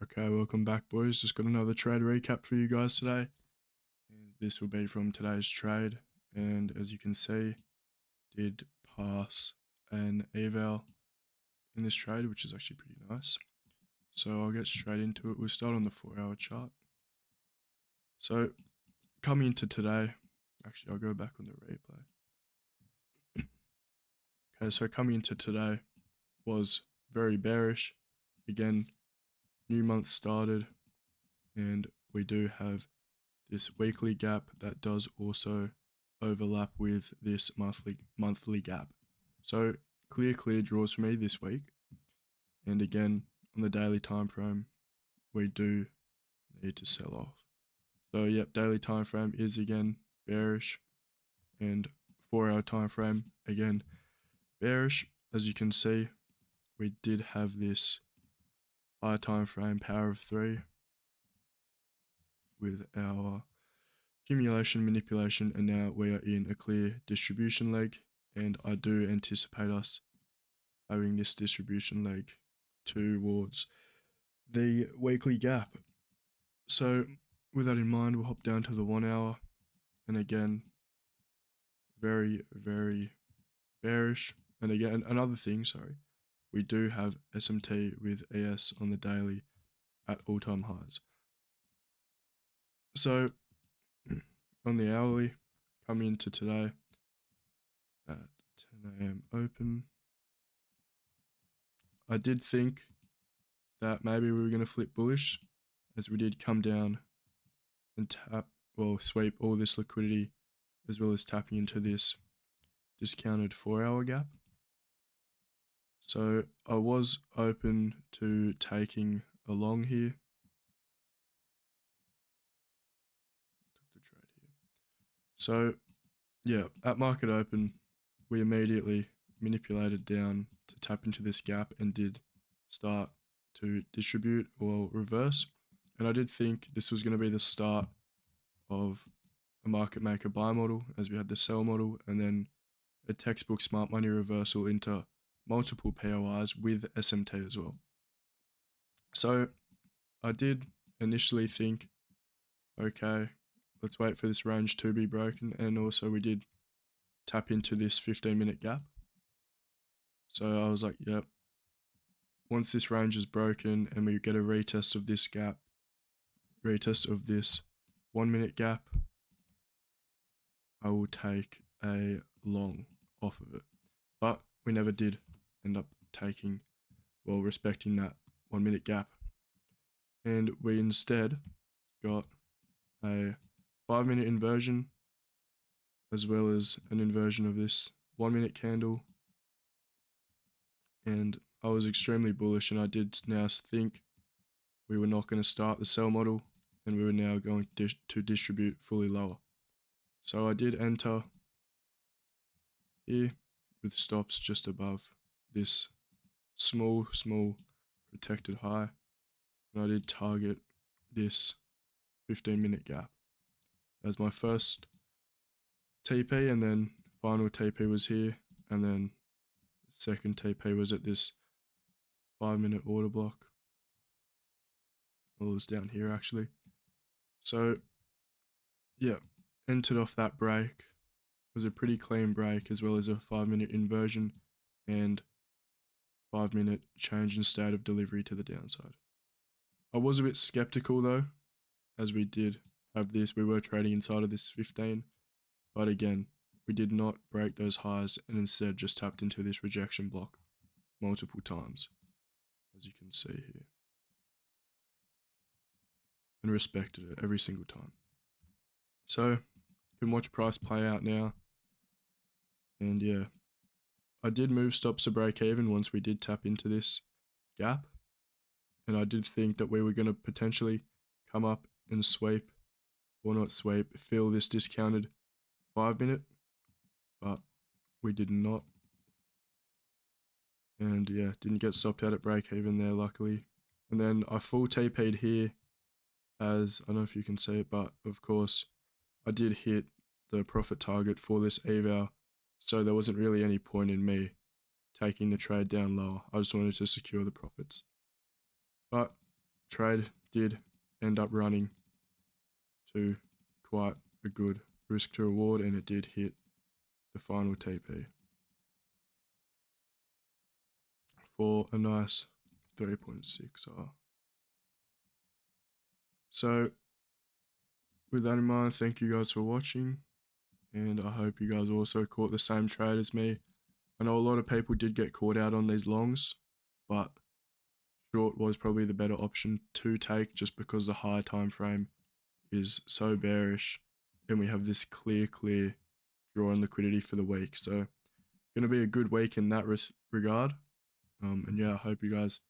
Okay, welcome back, boys. Just got another trade recap for you guys today. And this will be from today's trade. And as you can see, did pass an eval in this trade, which is actually pretty nice. So I'll get straight into it. We'll start on the 4-hour chart. So coming into today, actually I'll go back on the replay. Okay, so coming into today was very bearish. Again, new month started, and we do have this weekly gap that does also overlap with this monthly gap. So clear draws for me this week. And again, on the daily time frame, we do need to sell off. So yep, daily time frame is again bearish, and 4-hour time frame again bearish. As you can see, we did have this high time frame power of 3 with our accumulation, manipulation, and now we are in a clear distribution leg, and I do anticipate us having this distribution leg towards the weekly gap. So with that in mind, we'll hop down to the 1-hour, and again, very bearish. And again, another thing, we do have SMT with ES on the daily at all-time highs. So on the hourly, coming into today at 10 a.m. open, I did think that maybe we were going to flip bullish, as we did come down and sweep all this liquidity, as well as tapping into this discounted 4-hour gap. So I was open to taking a long here. Took the trade here. So yeah, at market open, we immediately manipulated down to tap into this gap and did start to distribute or reverse. And I did think this was going to be the start of a market maker buy model, as we had the sell model, and then a textbook smart money reversal into multiple POIs with SMT as well. So I did initially think, okay, let's wait for this range to be broken, and also we did tap into this 15-minute gap. So I was like, yep, once this range is broken and we get a retest of this gap, retest of this 1-minute gap, I will take a long off of it. But we never did end up respecting that 1-minute gap. And we instead got a 5-minute inversion, as well as an inversion of this 1-minute candle. And I was extremely bullish, and I did now think we were not going to start the sell model, and we were now going to distribute fully lower. So I did enter here with stops just above this small protected high, and I did target this 15-minute gap as my first TP, and then final TP was here, and then second TP was at this 5-minute order block. Well, it was down here actually. So yeah, entered off that break. It was a pretty clean break, as well as a 5-minute inversion and 5-minute change in state of delivery to the downside. I was a bit skeptical though, as we did have this, we were trading inside of this 15, but again, we did not break those highs and instead just tapped into this rejection block multiple times, as you can see here, and respected it every single time. So you can watch price play out now, and yeah, I did move stops to break even once we did tap into this gap, and I did think that we were going to potentially come up and sweep, or not sweep, fill this discounted 5-minute, but we did not. And yeah, didn't get stopped out at break even there, luckily. And then I full TP'd here, as I don't know if you can see it, but of course I did hit the profit target for this eval, so there wasn't really any point in me taking the trade down lower. I just wanted to secure the profits. But trade did end up running to quite a good risk to reward, and it did hit the final TP for a nice 3.6R. So with that in mind, thank you guys for watching, and I hope you guys also caught the same trade as me. I know a lot of people did get caught out on these longs, but short was probably the better option to take just because the high time frame is so bearish and we have this clear draw on liquidity for the week. So going to be a good week in that regard. And yeah, I hope you guys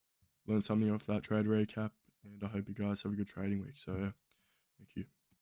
learned something off that trade recap, and I hope you guys have a good trading week. So yeah, thank you.